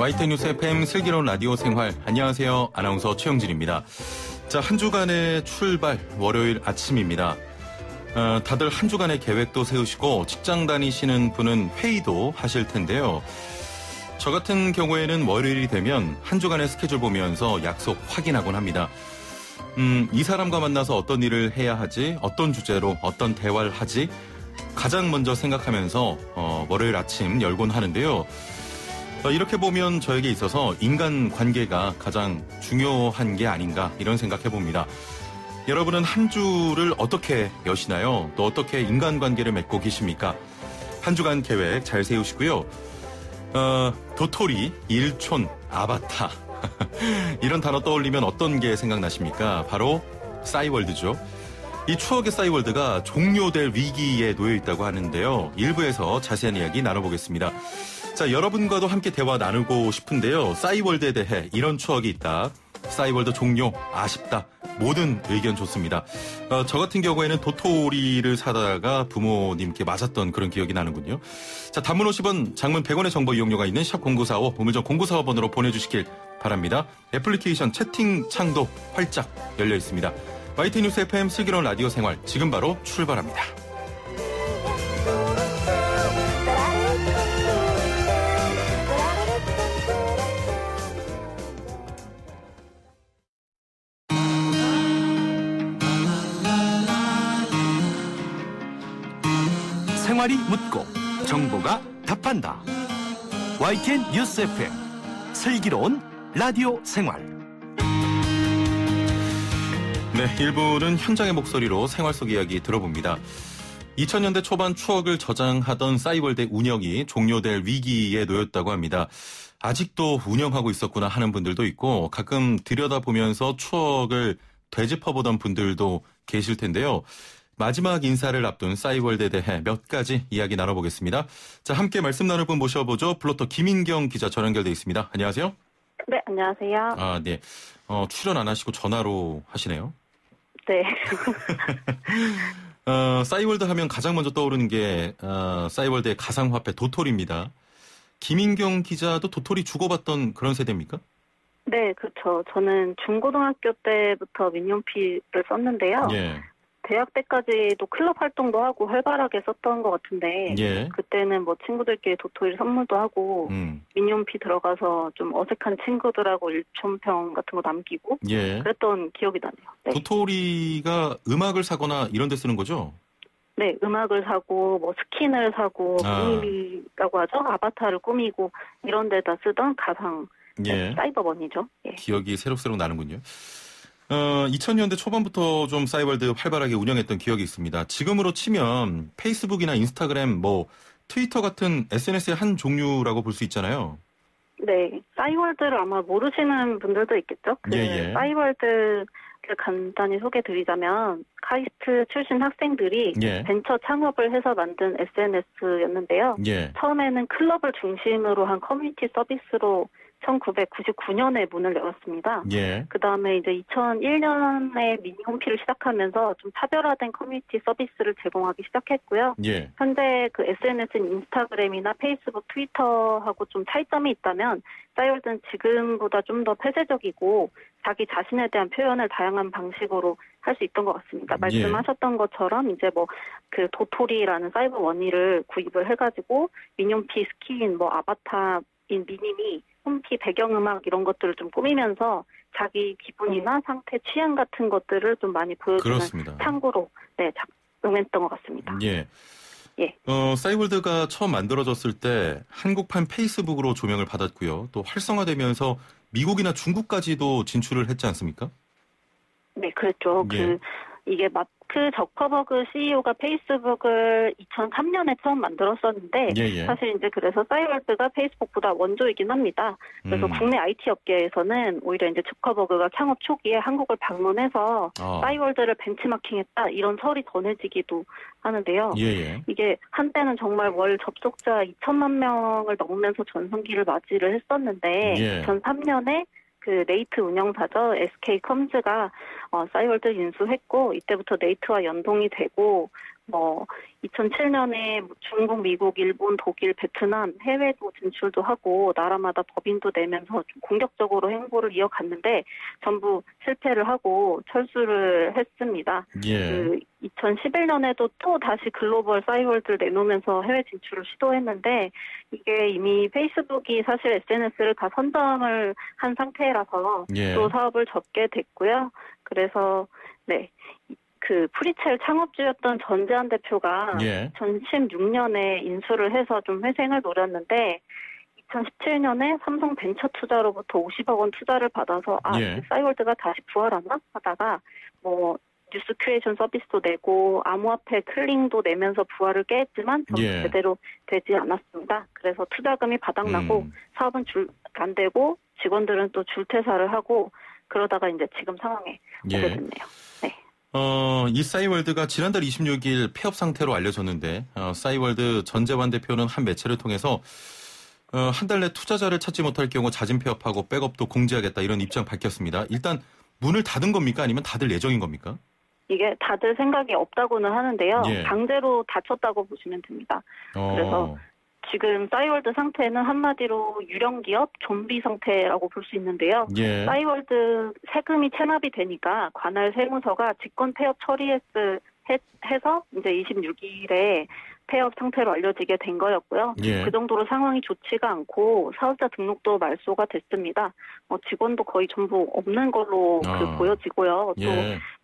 YTN 뉴스 FM 슬기로운 라디오 생활. 안녕하세요. 아나운서 최영진입니다. 자, 한 주간의 출발, 월요일 아침입니다. 다들 한 주간의 계획도 세우시고 직장 다니시는 분은 회의도 하실 텐데요. 저 같은 경우에는 월요일이 되면 한 주간의 스케줄 보면서 약속 확인하곤 합니다. 이 사람과 만나서 어떤 일을 해야 하지, 어떤 주제로 어떤 대화를 하지, 가장 먼저 생각하면서 월요일 아침 열곤 하는데요. 이렇게 보면 저에게 있어서 인간관계가 가장 중요한 게 아닌가 이런 생각해봅니다. 여러분은 한 주를 어떻게 여시나요? 또 어떻게 인간관계를 맺고 계십니까? 한 주간 계획 잘 세우시고요. 도토리, 일촌, 아바타 이런 단어 떠올리면 어떤 게 생각나십니까? 바로 싸이월드죠. 이 추억의 싸이월드가 종료될 위기에 놓여 있다고 하는데요. 일부에서 자세한 이야기 나눠보겠습니다. 자, 여러분과도 함께 대화 나누고 싶은데요. 싸이월드에 대해 이런 추억이 있다. 싸이월드 종료 아쉽다. 모든 의견 좋습니다. 저 같은 경우에는 도토리를 사다가 부모님께 맞았던 그런 기억이 나는군요. 자, 단문 50원, 장문 100원의 정보 이용료가 있는 샵 0945, 우물정 0945번으로 보내주시길 바랍니다. 애플리케이션 채팅창도 활짝 열려 있습니다. YTN 뉴스 FM 슬기로운 라디오 생활, 지금 바로 출발합니다. 생활이 묻고 정보가 답한다. YTN 뉴스 FM 슬기로운 라디오 생활. 네, 1부는 현장의 목소리로 생활 속 이야기 들어봅니다. 2000년대 초반 추억을 저장하던 싸이월드의 운영이 종료될 위기에 놓였다고 합니다. 아직도 운영하고 있었구나 하는 분들도 있고 가끔 들여다보면서 추억을 되짚어보던 분들도 계실 텐데요. 마지막 인사를 앞둔 싸이월드에 대해 몇 가지 이야기 나눠보겠습니다. 자, 함께 말씀 나눌 분 모셔보죠. 플로터 김인경 기자 전화 연결돼 있습니다. 안녕하세요. 네, 안녕하세요. 아, 네. 출연 안 하시고 전화로 하시네요. 네. 싸이월드 하면 가장 먼저 떠오르는 게 싸이월드의 가상화폐 도토리입니다. 김인경 기자도 도토리 주고받던 그런 세대입니까? 네, 그렇죠. 저는 중고등학교 때부터 민용피를 썼는데요. 예. 대학 때까지도 클럽 활동도 하고 활발하게 썼던 것 같은데 예. 그때는 뭐 친구들끼리 도토리 선물도 하고 민용피 들어가서 좀 어색한 친구들하고 일촌평 같은 거 남기고 예. 그랬던 기억이 나네요. 네. 도토리가 음악을 사거나 이런 데 쓰는 거죠? 네, 음악을 사고 뭐 스킨을 사고 미니미라고 하죠. 아바타를 꾸미고 이런 데다 쓰던 가상 예. 사이버머니죠. 예. 기억이 새록새록 나는군요. 2000년대 초반부터 좀 싸이월드 활발하게 운영했던 기억이 있습니다. 지금으로 치면 페이스북이나 인스타그램, 뭐 트위터 같은 SNS의 한 종류라고 볼 수 있잖아요. 네, 싸이월드를 아마 모르시는 분들도 있겠죠. 싸이월드를 간단히 소개드리자면 카이스트 출신 학생들이 벤처 창업을 해서 만든 SNS였는데요. 처음에는 클럽을 중심으로 한 커뮤니티 서비스로 1999년에 문을 열었습니다. 그 다음에 이제 2001년에 미니 홈피를 시작하면서 좀 차별화된 커뮤니티 서비스를 제공하기 시작했고요. 현재 그 SNS인 인스타그램이나 페이스북, 트위터하고 좀 차이점이 있다면 싸이월드는 지금보다 좀 더 폐쇄적이고 자기 자신에 대한 표현을 다양한 방식으로 할 수 있던 것 같습니다. 말씀하셨던 것처럼 이제 뭐 그 도토리라는 사이버 원의를 구입을 해가지고 민용피 스킨, 뭐 아바타인 미니미 홈피 배경음악 이런 것들을 좀 꾸미면서 자기 기분이나 상태, 취향 같은 것들을 좀 많이 보여주는 그렇습니다. 창구로 작동했던 것 같습니다. 예. 싸이월드가 처음 만들어졌을 때 한국판 페이스북으로 조명을 받았고요. 또 활성화되면서 미국이나 중국까지도 진출을 했지 않습니까? 네, 그랬죠. 이게 마크 저커버그 CEO가 페이스북을 2003년에 처음 만들었었는데 사실 이제 그래서 싸이월드가 페이스북보다 원조이긴 합니다. 그래서 국내 IT 업계에서는 오히려 이제 저커버그가 창업 초기에 한국을 방문해서 싸이월드를 벤치마킹했다 이런 설이 전해지기도 하는데요. 이게 한때는 정말 월 접속자 2천만 명을 넘으면서 전성기를 맞이를 했었는데 2003년에 그 네이트 운영사죠. SK컴즈가 싸이월드 인수했고 이때부터 네이트와 연동이 되고 뭐 2007년에 중국, 미국, 일본, 독일, 베트남 해외도 진출도 하고 나라마다 법인도 내면서 좀 공격적으로 행보를 이어갔는데 전부 실패를 하고 철수를 했습니다. 그 2011년에도 또 다시 글로벌 싸이월드를 내놓으면서 해외 진출을 시도했는데 이게 이미 페이스북이 사실 SNS를 다 선점을 한 상태라서 또 사업을 접게 됐고요. 그래서 네. 그 프리첼 창업주였던 전재환 대표가 2016년에 인수를 해서 좀 회생을 노렸는데 2017년에 삼성 벤처 투자로부터 50억 원 투자를 받아서 싸이월드가 다시 부활하나 하다가 뭐 뉴스 큐레이션 서비스도 내고 암호화폐 클링도 내면서 부활을 깨했지만 제대로 되지 않았습니다. 그래서 투자금이 바닥나고 사업은 안 되고 직원들은 또 줄퇴사를 하고 그러다가 이제 지금 상황에 오게 됐네요. 네. 이 싸이월드가 지난달 26일 폐업 상태로 알려졌는데 싸이월드 전재환 대표는 한 매체를 통해서 한 달 내 투자자를 찾지 못할 경우 자진 폐업하고 백업도 공지하겠다 이런 입장 밝혔습니다. 일단 문을 닫은 겁니까? 아니면 닫을 예정인 겁니까? 이게 닫을 생각이 없다고는 하는데요. 강제로 닫혔다고 보시면 됩니다. 그래서 지금 싸이월드 상태는 한마디로 유령기업 좀비 상태라고 볼 수 있는데요. 싸이월드 세금이 체납이 되니까 관할 세무서가 직권 폐업 처리해서 이제 26일에 폐업 상태로 알려지게 된 거였고요. 그 정도로 상황이 좋지가 않고 사업자 등록도 말소가 됐습니다. 직원도 거의 전부 없는 걸로 보여지고요. 또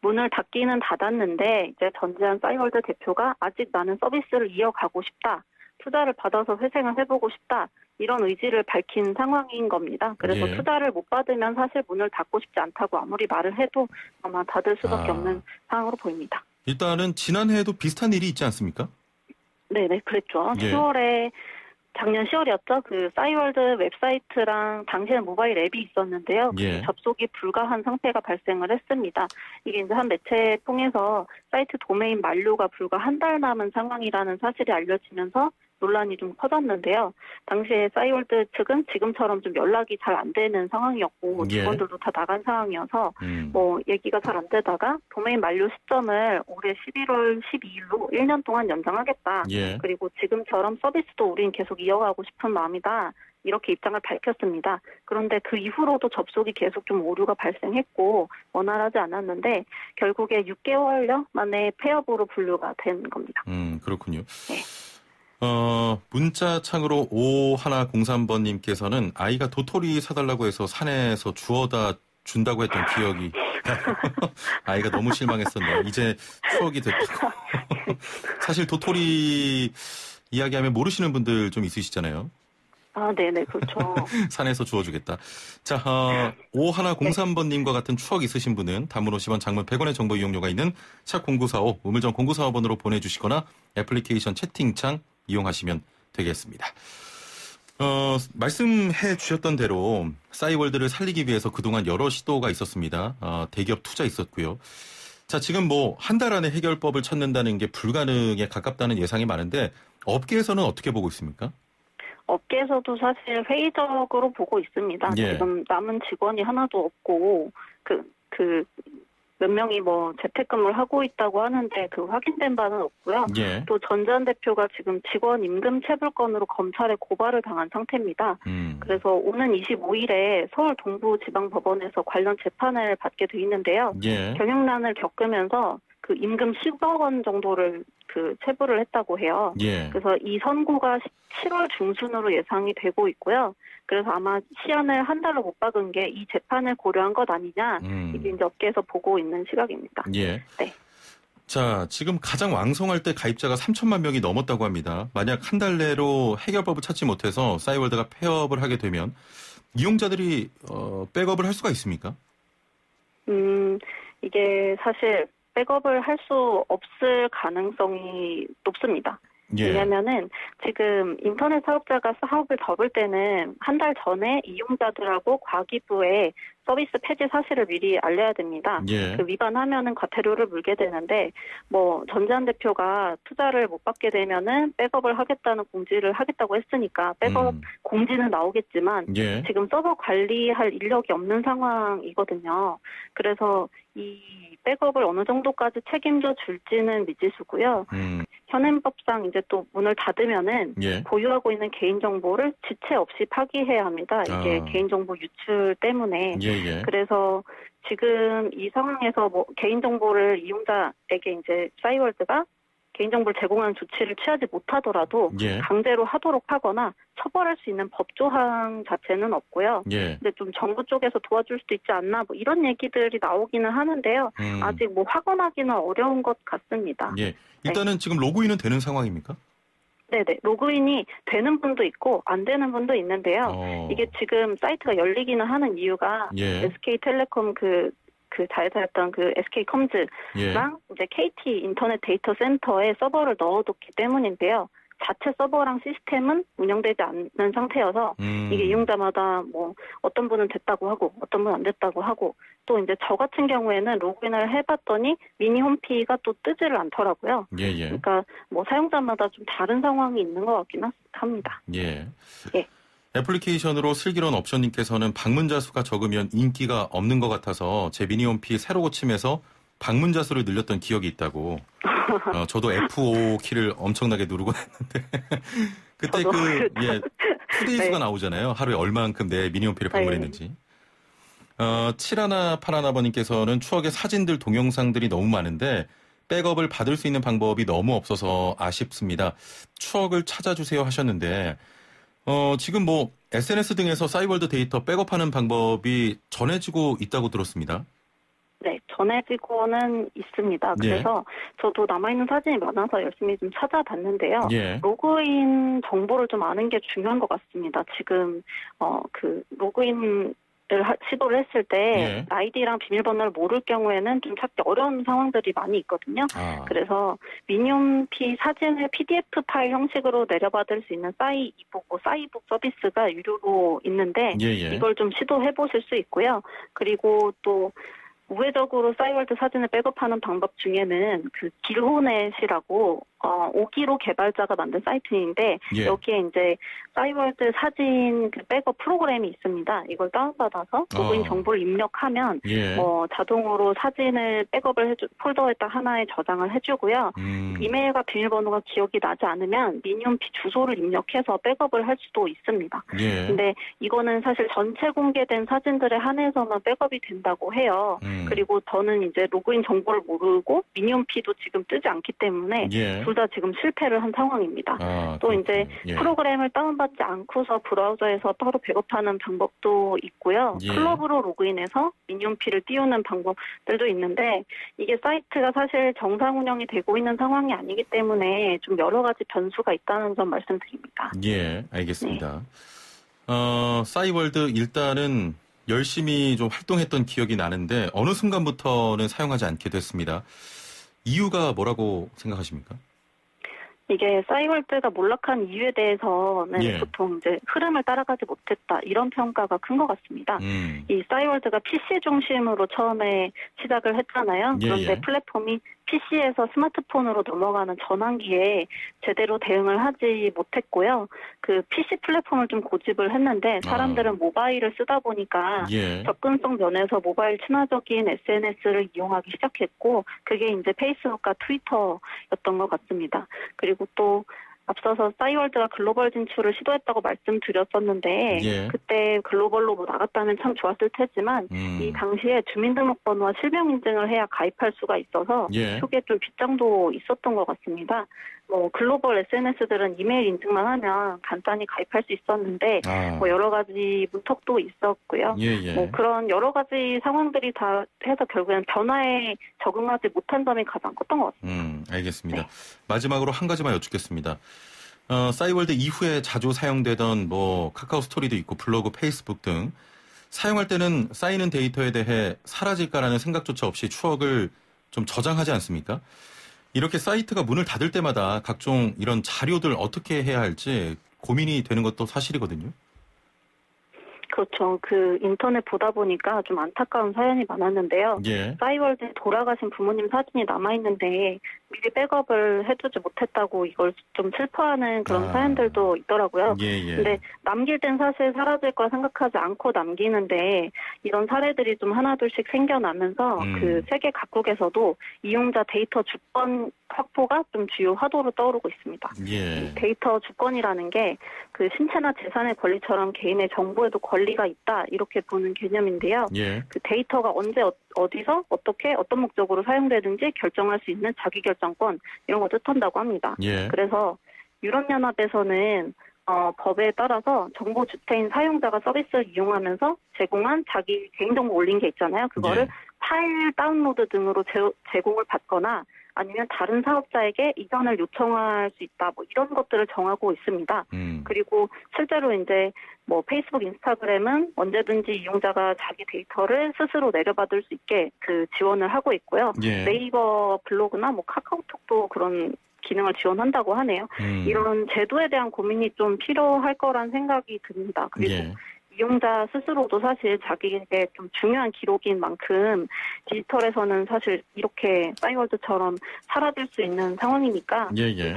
문을 닫기는 닫았는데 이제 전재환 싸이월드 대표가 아직 나는 서비스를 이어가고 싶다. 투자를 받아서 회생을 해보고 싶다. 이런 의지를 밝힌 상황인 겁니다. 그래서 투자를 못 받으면 사실 문을 닫고 싶지 않다고 아무리 말을 해도 아마 닫을 수밖에 없는 상황으로 보입니다. 일단은 지난해에도 비슷한 일이 있지 않습니까? 네네, 그랬죠. 10월에 작년 10월이었죠. 그 싸이월드 웹사이트랑 당시에는 모바일 앱이 있었는데요. 접속이 불가한 상태가 발생을 했습니다. 이게 이제 한 매체에 통해서 사이트 도메인 만료가 불과 한 달 남은 상황이라는 사실이 알려지면서 논란이 좀 커졌는데요. 당시에 싸이월드 측은 지금처럼 좀 연락이 잘 안 되는 상황이었고 직원들도 다 나간 상황이어서 뭐 얘기가 잘 안 되다가 도메인 만료 시점을 올해 11월 12일로 1년 동안 연장하겠다. 그리고 지금처럼 서비스도 우린 계속 이어가고 싶은 마음이다. 이렇게 입장을 밝혔습니다. 그런데 그 이후로도 접속이 계속 좀 오류가 발생했고 원활하지 않았는데 결국에 6개월여 만에 폐업으로 분류가 된 겁니다. 그렇군요. 네. 문자창으로 5103번님께서는 아이가 도토리 사달라고 해서 산에서 주워다 준다고 했던 기억이 아이가 너무 실망했었네요. 이제 추억이 됐다고. 사실 도토리 이야기하면 모르시는 분들 좀 있으시잖아요. 네네, 그렇죠. 산에서 주워주겠다. 자, 5103번님과 같은 추억 있으신 분은 단문 50원, 장문 100원의 정보 이용료가 있는 샵0945, 우물정 0945번으로 보내주시거나 애플리케이션 채팅창 이용하시면 되겠습니다. 말씀해 주셨던 대로 싸이월드를 살리기 위해서 그동안 여러 시도가 있었습니다. 대기업 투자 있었고요. 자, 지금 뭐 한 달 안에 해결법을 찾는다는 게 불가능에 가깝다는 예상이 많은데 업계에서는 어떻게 보고 있습니까? 업계에서도 사실 회의적으로 보고 있습니다. 지금 남은 직원이 하나도 없고 몇 명이 뭐 재택근무를 하고 있다고 하는데 그 확인된 바는 없고요. 또 전재환 대표가 지금 직원 임금 체불건으로 검찰에 고발을 당한 상태입니다. 그래서 오는 25일에 서울 동부지방법원에서 관련 재판을 받게 돼 있는데요. 경영난을 겪으면서 그 임금 10억 원 정도를 그 체불을 했다고 해요. 그래서 이 선고가 7월 중순으로 예상이 되고 있고요. 그래서 아마 시한을 한 달로 못 박은 게 이 재판을 고려한 것 아니냐. 이게 이제 업계에서 보고 있는 시각입니다. 네. 자, 지금 가장 왕성할 때 가입자가 3천만 명이 넘었다고 합니다. 만약 한 달 내로 해결법을 찾지 못해서 싸이월드가 폐업을 하게 되면 이용자들이 백업을 할 수가 있습니까? 이게 사실 백업을 할 수 없을 가능성이 높습니다. 왜냐면은 지금 인터넷 사업자가 사업을 접을 때는 한 달 전에 이용자들하고 과기부에 서비스 폐지 사실을 미리 알려야 됩니다. 그 위반하면은 과태료를 물게 되는데 뭐 전재환 대표가 투자를 못 받게 되면은 백업을 하겠다는 공지를 하겠다고 했으니까 백업 공지는 나오겠지만 지금 서버 관리할 인력이 없는 상황이거든요. 그래서 이 백업을 어느 정도까지 책임져 줄지는 미지수고요. 현행법상 이제 또 문을 닫으면은 예. 보유하고 있는 개인정보를 지체 없이 파기해야 합니다. 이게 개인정보 유출 때문에. 예. 그래서 지금 이 상황에서 뭐 개인정보를 이용자에게 이제 싸이월드가 개인정보를 제공하는 조치를 취하지 못하더라도 예. 강제로 하도록 하거나 처벌할 수 있는 법조항 자체는 없고요. 예. 근데 좀 정부 쪽에서 도와줄 수도 있지 않나 뭐 이런 얘기들이 나오기는 하는데요. 아직 뭐 확언하기는 어려운 것 같습니다. 예. 일단은 지금 로그인은 되는 상황입니까? 네네. 로그인이 되는 분도 있고 안 되는 분도 있는데요. 이게 지금 사이트가 열리기는 하는 이유가 예. SK텔레콤 그 자회사였던 그 SK컴즈랑 예. 이제 KT 인터넷 데이터 센터에 서버를 넣어뒀기 때문인데요. 자체 서버랑 시스템은 운영되지 않는 상태여서 이게 이용자마다 뭐 어떤 분은 됐다고 하고 어떤 분은 안 됐다고 하고 또 이제 저 같은 경우에는 로그인을 해봤더니 미니 홈피가 또 뜨지를 않더라고요. 예. 그러니까 뭐 사용자마다 좀 다른 상황이 있는 것 같긴 합니다. 예. 예. 애플리케이션으로 슬기로운 옵션님께서는 방문자 수가 적으면 인기가 없는 것 같아서 제 미니홈피 새로 고침해서 방문자 수를 늘렸던 기억이 있다고. 저도 F5 키를 엄청나게 누르곤 했는데 그때 푸데이수가 네. 나오잖아요. 하루에 얼마만큼 내 미니홈피를 방문했는지. 7181번님께서는 추억의 사진들, 동영상들이 너무 많은데 백업을 받을 수 있는 방법이 너무 없어서 아쉽습니다. 추억을 찾아주세요 하셨는데 지금 뭐 SNS 등에서 싸이월드 데이터 백업하는 방법이 전해지고 있다고 들었습니다. 네, 전해지고는 있습니다. 그래서 저도 남아있는 사진이 많아서 열심히 좀 찾아봤는데요. 예. 로그인 정보를 좀 아는 게 중요한 것 같습니다. 지금 그 로그인 시도를 했을 때 아이디랑 비밀번호를 모를 경우에는 좀 찾기 어려운 상황들이 많이 있거든요. 그래서 미니홈피 사진을 PDF 파일 형식으로 내려받을 수 있는 싸이북 서비스가 유료로 있는데 이걸 좀 시도해 보실 수 있고요. 그리고 또 우회적으로 싸이월드 사진을 백업하는 방법 중에는 그 길호넷이라고 5기로 개발자가 만든 사이트인데 여기에 이제 싸이월드 사진 그 백업 프로그램이 있습니다. 이걸 다운받아서 로그인 정보를 입력하면 자동으로 사진을 백업을 폴더에다 하나에 저장을 해주고요. 이메일과 비밀번호가 기억이 나지 않으면 미니홈피 주소를 입력해서 백업을 할 수도 있습니다. 근데 이거는 사실 전체 공개된 사진들에 한해서만 백업이 된다고 해요. 그리고 저는 이제 로그인 정보를 모르고 미니홈피도 지금 뜨지 않기 때문에 둘 다 지금 실패를 한 상황입니다. 또 이제 프로그램을 다운받지 않고서 브라우저에서 따로 백업하는 방법도 있고요. 클럽으로 로그인해서 미니홈피를 띄우는 방법들도 있는데 이게 사이트가 사실 정상 운영이 되고 있는 상황이 아니기 때문에 좀 여러 가지 변수가 있다는 점 말씀드립니다. 예, 알겠습니다. 싸이월드 일단은 열심히 좀 활동했던 기억이 나는데 어느 순간부터는 사용하지 않게 됐습니다. 이유가 뭐라고 생각하십니까? 이게 싸이월드가 몰락한 이유에 대해서는 보통 이제 흐름을 따라가지 못했다 이런 평가가 큰 것 같습니다. 이 싸이월드가 PC 중심으로 처음에 시작을 했잖아요. 그런데 플랫폼이 PC에서 스마트폰으로 넘어가는 전환기에 제대로 대응을 하지 못했고요. 그 PC 플랫폼을 좀 고집을 했는데 사람들은 모바일을 쓰다 보니까 접근성 면에서 모바일 친화적인 SNS를 이용하기 시작했고 그게 이제 페이스북과 트위터였던 것 같습니다. 그리고 또 앞서서 싸이월드가 글로벌 진출을 시도했다고 말씀드렸었는데 그때 글로벌로 뭐 나갔다면 참 좋았을 테지만 이 당시에 주민등록번호와 실명인증을 해야 가입할 수가 있어서 그게 좀 빗장도 있었던 것 같습니다. 뭐 글로벌 SNS들은 이메일 인증만 하면 간단히 가입할 수 있었는데 뭐 여러 가지 문턱도 있었고요. 뭐 그런 여러 가지 상황들이 다 해서 결국엔 변화에 적응하지 못한 점이 가장 컸던 것 같습니다. 알겠습니다. 마지막으로 한 가지만 여쭙겠습니다. 싸이월드 이후에 자주 사용되던 뭐 카카오 스토리도 있고 블로그, 페이스북 등 사용할 때는 쌓이는 데이터에 대해 사라질까라는 생각조차 없이 추억을 좀 저장하지 않습니까? 이렇게 사이트가 문을 닫을 때마다 각종 이런 자료들 어떻게 해야 할지 고민이 되는 것도 사실이거든요. 그렇죠. 그 인터넷 보다 보니까 좀 안타까운 사연이 많았는데요. 싸이월드에 돌아가신 부모님 사진이 남아있는데 미리 백업을 해두지 못했다고 이걸 좀 슬퍼하는 그런 사연들도 있더라고요. 근데 남길 땐 사실 사라질 거라 생각하지 않고 남기는데 이런 사례들이 좀 하나둘씩 생겨나면서 그 세계 각국에서도 이용자 데이터 주권 확보가 좀 주요 화두로 떠오르고 있습니다. 데이터 주권이라는 게 그 신체나 재산의 권리처럼 개인의 정보에도 권리가 있다 이렇게 보는 개념인데요. 그 데이터가 언제 어디서 어떻게 어떤 목적으로 사용되든지 결정할 수 있는 자기결정권 이런 거 뜻한다고 합니다. 그래서 유럽연합에서는 법에 따라서 정보 주체인 사용자가 서비스를 이용하면서 제공한 자기 개인정보 올린 게 있잖아요. 그거를 파일 다운로드 등으로 제공을 받거나 아니면 다른 사업자에게 이전을 요청할 수 있다. 뭐 이런 것들을 정하고 있습니다. 그리고 실제로 이제 뭐 페이스북, 인스타그램은 언제든지 이용자가 자기 데이터를 스스로 내려받을 수 있게 그 지원을 하고 있고요. 네이버 블로그나 뭐 카카오톡도 그런 기능을 지원한다고 하네요. 이런 제도에 대한 고민이 좀 필요할 거란 생각이 듭니다. 그리고 이용자 스스로도 사실 자기에게 좀 중요한 기록인 만큼 디지털에서는 사실 이렇게 싸이월드처럼 사라질 수 있는 상황이니까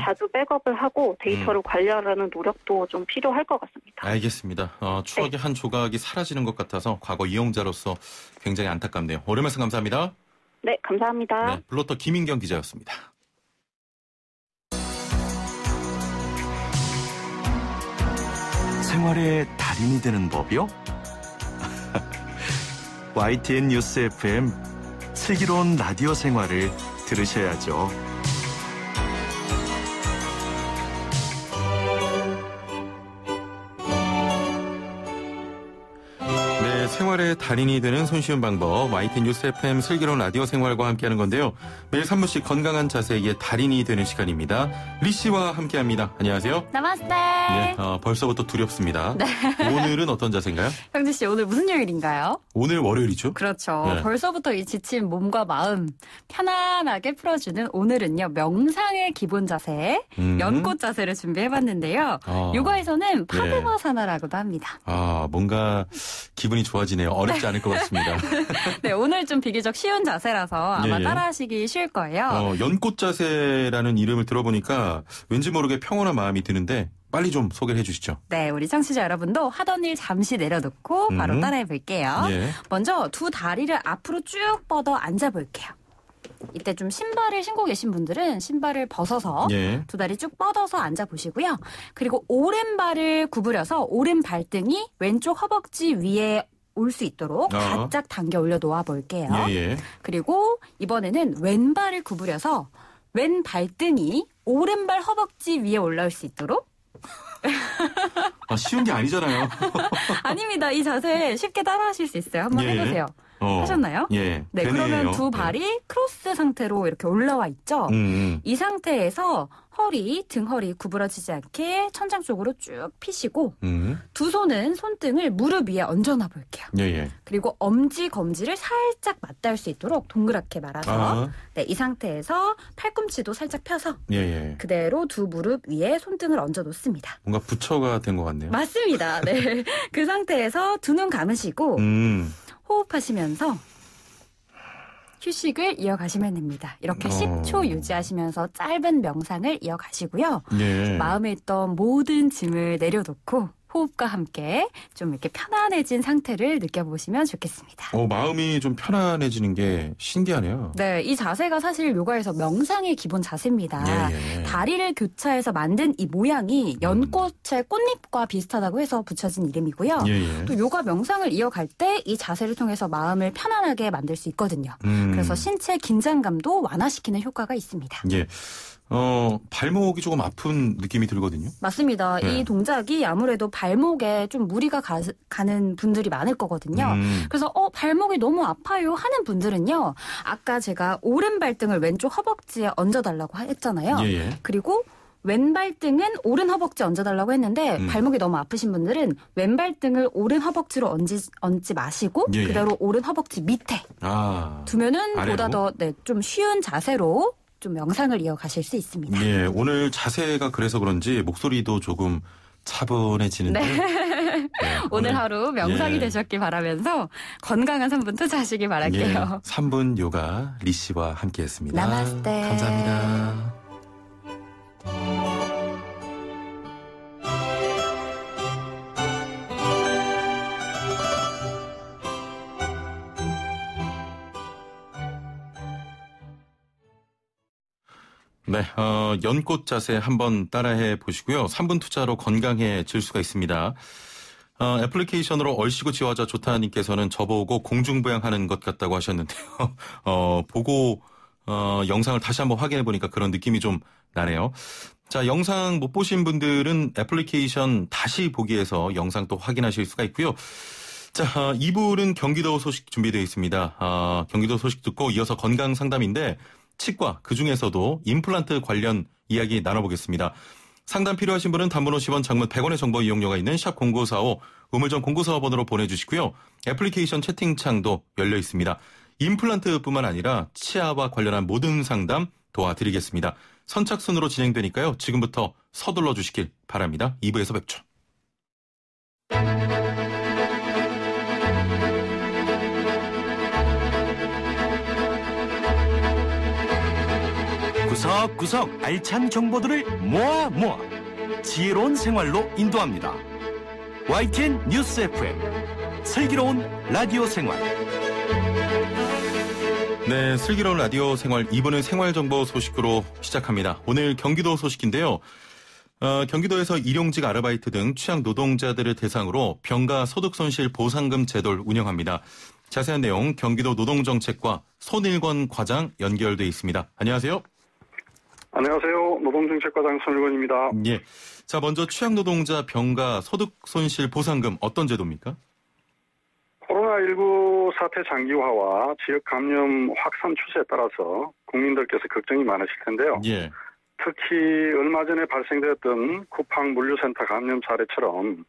자주 백업을 하고 데이터를 관리하려는 노력도 좀 필요할 것 같습니다. 알겠습니다. 추억의 한 조각이 사라지는 것 같아서 과거 이용자로서 굉장히 안타깝네요. 오랜 말씀 감사합니다. 네, 감사합니다. 블로터 김인경 기자였습니다. 생활의 달인이 되는 법이요? YTN 뉴스 FM 슬기로운 라디오 생활을 들으셔야죠. 생활의 달인이 되는 손쉬운 방법 YTN 뉴스 FM 슬기로운 라디오 생활과 함께하는 건데요. 매일 3분씩 건강한 자세의 달인이 되는 시간입니다. 리 씨와 함께합니다. 안녕하세요. 나마스테. 벌써부터 두렵습니다. 네. 오늘은 어떤 자세인가요? 형진 씨, 오늘 무슨 요일인가요? 오늘 월요일이죠. 그렇죠. 벌써부터 이 지친 몸과 마음 편안하게 풀어주는 오늘은요. 명상의 기본 자세, 연꽃 자세를 준비해봤는데요. 요가에서는 파데마사나라고도 합니다. 뭔가 기분이 좋아지네요. 어렵지 않을 것 같습니다. 네, 오늘 좀 비교적 쉬운 자세라서 아마 따라하시기 쉬울 거예요. 연꽃 자세라는 이름을 들어보니까 왠지 모르게 평온한 마음이 드는데 빨리 좀 소개를 해주시죠. 네, 우리 청취자 여러분도 하던 일 잠시 내려놓고 바로 따라해 볼게요. 먼저 두 다리를 앞으로 쭉 뻗어 앉아볼게요. 이때 좀 신발을 신고 계신 분들은 신발을 벗어서 두 다리 쭉 뻗어서 앉아보시고요. 그리고 오른발을 구부려서 오른 발등이 왼쪽 허벅지 위에 올 수 있도록 바짝 당겨 올려 놓아 볼게요. 그리고 이번에는 왼발을 구부려서 왼 발등이 오른발 허벅지 위에 올라올 수 있도록 쉬운 게 아니잖아요. 아닙니다. 이 자세 쉽게 따라하실 수 있어요. 한번 해보세요. 하셨나요? 네, 그러면 두 발이 크로스 상태로 이렇게 올라와 있죠? 이 상태에서 허리, 등허리 구부러지지 않게 천장 쪽으로 쭉 펴시고 두 손은 손등을 무릎 위에 얹어놔 볼게요. 그리고 엄지, 검지를 살짝 맞닿을 수 있도록 동그랗게 말아서 이 상태에서 팔꿈치도 살짝 펴서 그대로 두 무릎 위에 손등을 얹어 놓습니다. 뭔가 부처가 된 것 같네요. 맞습니다. 네. 그 상태에서 두 눈 감으시고 호흡하시면서 휴식을 이어가시면 됩니다. 이렇게 10초 유지하시면서 짧은 명상을 이어가시고요. 마음에 있던 모든 짐을 내려놓고 호흡과 함께 좀 이렇게 편안해진 상태를 느껴보시면 좋겠습니다. 마음이 좀 편안해지는 게 신기하네요. 네, 이 자세가 사실 요가에서 명상의 기본 자세입니다. 다리를 교차해서 만든 이 모양이 연꽃의 꽃잎과 비슷하다고 해서 붙여진 이름이고요. 또 요가 명상을 이어갈 때 이 자세를 통해서 마음을 편안하게 만들 수 있거든요. 그래서 신체 긴장감도 완화시키는 효과가 있습니다. 발목이 조금 아픈 느낌이 들거든요. 맞습니다. 이 동작이 아무래도 발목에 좀 무리가 가는 분들이 많을 거거든요. 그래서 발목이 너무 아파요 하는 분들은요. 아까 제가 오른 발등을 왼쪽 허벅지에 얹어달라고 했잖아요. 그리고 왼발등은 오른 허벅지에 얹어달라고 했는데 발목이 너무 아프신 분들은 왼발등을 오른 허벅지로 얹지 마시고 그대로 오른 허벅지 밑에 두면은 아래로? 보다 더 좀 쉬운 자세로 좀 명상을 이어가실 수 있습니다. 오늘 자세가 그래서 그런지 목소리도 조금 차분해지는데. 네. 네, 오늘 하루 명상이 되셨길 바라면서 건강한 3분 투자하시길 바랄게요. 3분 요가 리 씨와 함께했습니다. 나마스테. 감사합니다. 네, 연꽃 자세 한번 따라해 보시고요. 3분 투자로 건강해질 수가 있습니다. 애플리케이션으로 얼씨구 지화자 좋다님께서는 저보고 공중부양하는 것 같다고 하셨는데요. 보고 영상을 다시 한번 확인해 보니까 그런 느낌이 좀 나네요. 자, 영상 못 보신 분들은 애플리케이션 다시 보기에서 영상 또 확인하실 수가 있고요. 자, 2부는 경기도 소식 준비되어 있습니다. 경기도 소식 듣고 이어서 건강 상담인데 치과, 그중에서도 임플란트 관련 이야기 나눠보겠습니다. 상담 필요하신 분은 단문 50원, 장문 100원의 정보 이용료가 있는 샵 0945, 우물정 0945번으로 보내주시고요. 애플리케이션 채팅창도 열려 있습니다. 임플란트뿐만 아니라 치아와 관련한 모든 상담 도와드리겠습니다. 선착순으로 진행되니까요. 지금부터 서둘러 주시길 바랍니다. 2부에서 뵙죠. 구석구석 알찬 정보들을 모아 지혜로운 생활로 인도합니다. YTN 뉴스 FM 슬기로운 라디오 생활. 네, 슬기로운 라디오 생활 2부는 생활정보 소식으로 시작합니다. 오늘 경기도 소식인데요. 경기도에서 일용직 아르바이트 등 취약 노동자들을 대상으로 병가 소득손실 보상금 제도를 운영합니다. 자세한 내용 경기도 노동정책과 손일권 과장 연결돼 있습니다. 안녕하세요. 안녕하세요. 노동정책과장 손일권입니다. 예. 자, 먼저 취약노동자 병가 소득손실 보상금 어떤 제도입니까? 코로나19 사태 장기화와 지역 감염 확산 추세에 따라서 국민들께서 걱정이 많으실 텐데요. 예. 특히 얼마 전에 발생되었던 쿠팡 물류센터 감염 사례처럼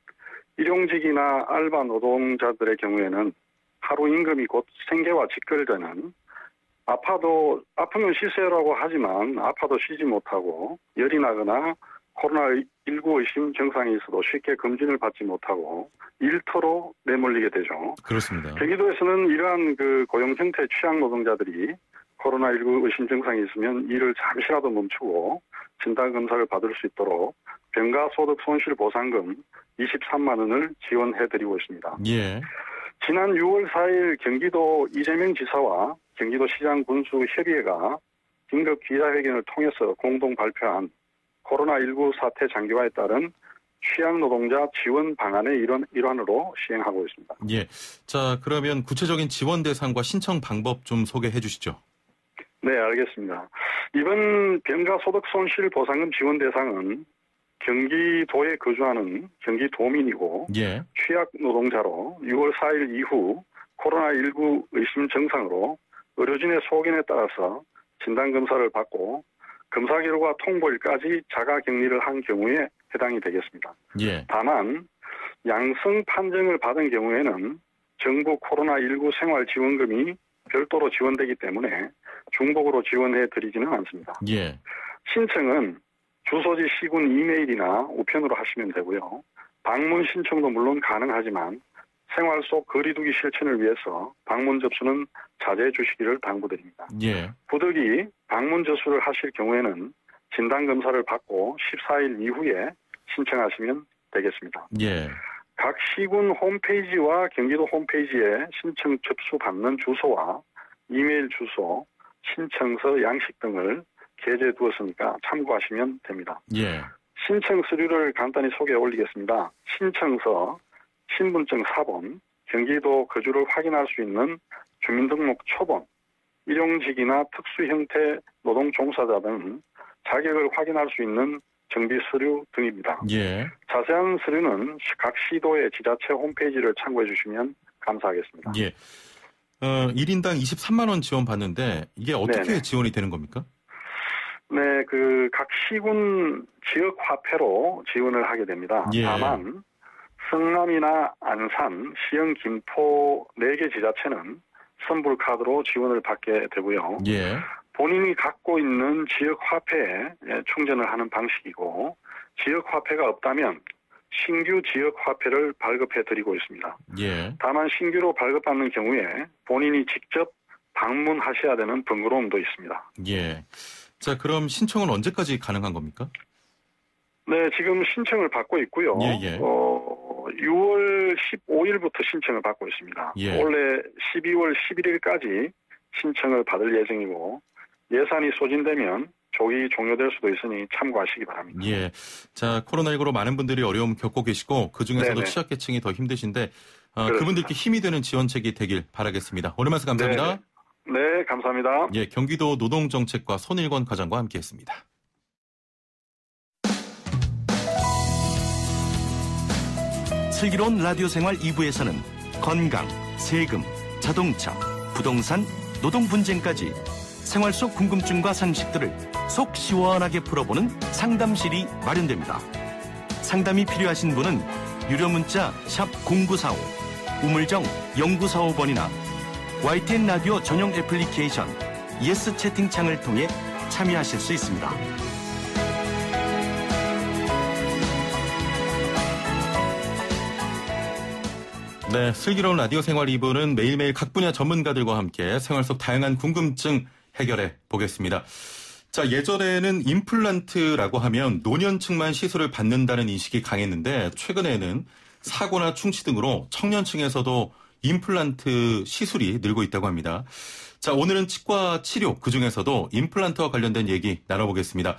일용직이나 알바 노동자들의 경우에는 하루 임금이 곧 생계와 직결되는 아프면 쉬세요라고 하지만 아파도 쉬지 못하고 열이 나거나 코로나19 의심 증상이 있어도 쉽게 검진을 받지 못하고 일터로 내몰리게 되죠. 그렇습니다. 경기도에서는 이러한 고용 형태 취약 노동자들이 코로나19 의심 증상이 있으면 일을 잠시라도 멈추고 진단검사를 받을 수 있도록 병가 소득 손실 보상금 23만 원을 지원해드리고 있습니다. 예. 지난 6월 4일 경기도 이재명 지사와 경기도시장 군수협의회가 긴급 기자회견을 통해서 공동 발표한 코로나19 사태 장기화에 따른 취약노동자 지원 방안의 일환으로 시행하고 있습니다. 예. 자, 그러면 구체적인 지원 대상과 신청 방법 좀 소개해 주시죠. 네, 알겠습니다. 이번 병가 소득 손실 보상금 지원 대상은 경기도에 거주하는 경기도민이고 예. 취약 노동자로 6월 4일 이후 코로나19 의심 증상으로 의료진의 소견에 따라서 진단검사를 받고 검사 결과 통보일까지 자가격리를 한 경우에 해당이 되겠습니다. 예. 다만 양성 판정을 받은 경우에는 정부 코로나19 생활지원금이 별도로 지원되기 때문에 중복으로 지원해 드리지는 않습니다. 예. 신청은 주소지 시군 이메일이나 우편으로 하시면 되고요. 방문 신청도 물론 가능하지만 생활 속 거리두기 실천을 위해서 방문 접수는 자제해 주시기를 당부드립니다. 예. 부득이 방문 접수를 하실 경우에는 진단검사를 받고 14일 이후에 신청하시면 되겠습니다. 예. 각 시군 홈페이지와 경기도 홈페이지에 신청 접수 받는 주소와 이메일 주소, 신청서 양식 등을 게재해 두었으니까 참고하시면 됩니다. 예. 신청 서류를 간단히 소개해 올리겠습니다. 신청서, 신분증 사본, 경기도 거주를 확인할 수 있는 주민등록 초본, 일용직이나 특수 형태 노동 종사자 등 자격을 확인할 수 있는 정비 서류 등입니다. 예. 자세한 서류는 각 시도의 지자체 홈페이지를 참고해 주시면 감사하겠습니다. 예. 1인당 23만 원 지원 받는데 이게 어떻게 네네. 지원이 되는 겁니까? 네, 각 시군 지역 화폐로 지원을 하게 됩니다. 예. 다만 성남이나 안산, 시흥, 김포 4개 지자체는 선불카드로 지원을 받게 되고요. 예. 본인이 갖고 있는 지역 화폐에 충전을 하는 방식이고 지역 화폐가 없다면 신규 지역 화폐를 발급해 드리고 있습니다. 예. 다만 신규로 발급받는 경우에 본인이 직접 방문하셔야 되는 번거로움도 있습니다. 예. 자, 그럼 신청은 언제까지 가능한 겁니까? 네, 지금 신청을 받고 있고요. 예. 6월 15일부터 신청을 받고 있습니다. 예. 원래 12월 11일까지 신청을 받을 예정이고 예산이 소진되면 조기 종료될 수도 있으니 참고하시기 바랍니다. 예. 자, 코로나19로 많은 분들이 어려움 겪고 계시고 그중에서도 네네. 취약계층이 더 힘드신데 그분들께 힘이 되는 지원책이 되길 바라겠습니다. 오늘 말씀 감사합니다. 네, 감사합니다. 예, 경기도 노동정책과 손일권 과장과 함께했습니다. 슬기로운 라디오 생활 2부에서는 건강, 세금, 자동차, 부동산, 노동 분쟁까지 생활 속 궁금증과 상식들을 속 시원하게 풀어보는 상담실이 마련됩니다. 상담이 필요하신 분은 유료 문자 샵 0945, 우물정 0945번이나 YTN 라디오 전용 애플리케이션 예스 채팅창을 통해 참여하실 수 있습니다. 네, 슬기로운 라디오 생활 2부는 매일매일 각 분야 전문가들과 함께 생활 속 다양한 궁금증 해결해 보겠습니다. 자, 예전에는 임플란트라고 하면 노년층만 시술을 받는다는 인식이 강했는데 최근에는 사고나 충치 등으로 청년층에서도 임플란트 시술이 늘고 있다고 합니다. 자, 오늘은 치과 치료 그중에서도 임플란트와 관련된 얘기 나눠보겠습니다.